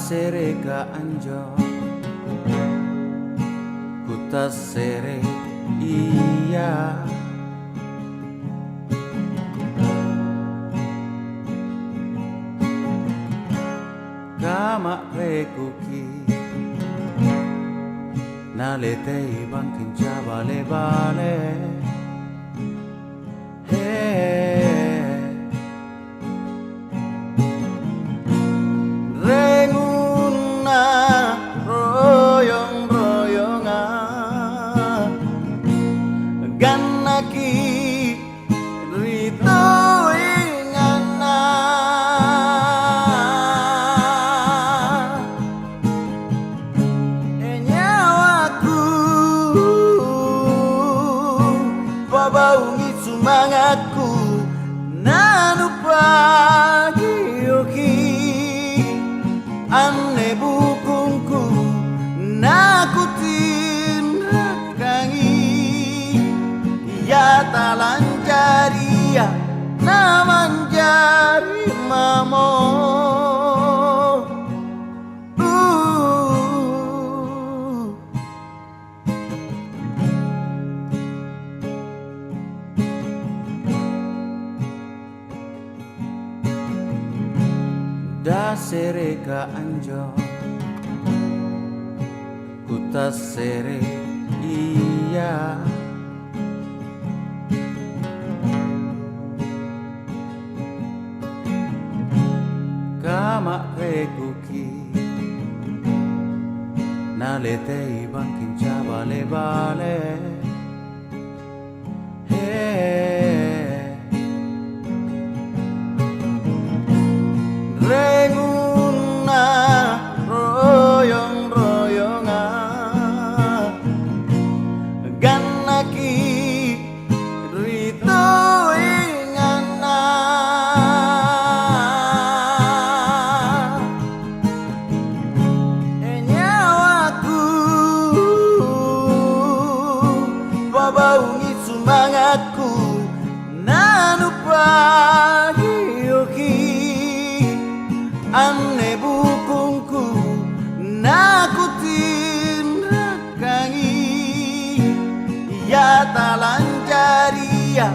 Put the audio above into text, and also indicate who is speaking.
Speaker 1: sere ka anjo kuta sere iya kama rekuki nalete ibang kincha bale bale Renguna royong-royonga ganaki rito ingana enyawaku pabaungi semangatku nanu pagioki ane bukungku nakutin rakangi ya talanjaria namanjari mamo da sere ka anjo kuta sere iya kama rekuki nalete ibang kincha bale bale Renguna royong-royonga ganaki rito ingana enyawaku pabaungi semangatku nanu pagioki ane bukungku nakutin rakangi ya talanjaria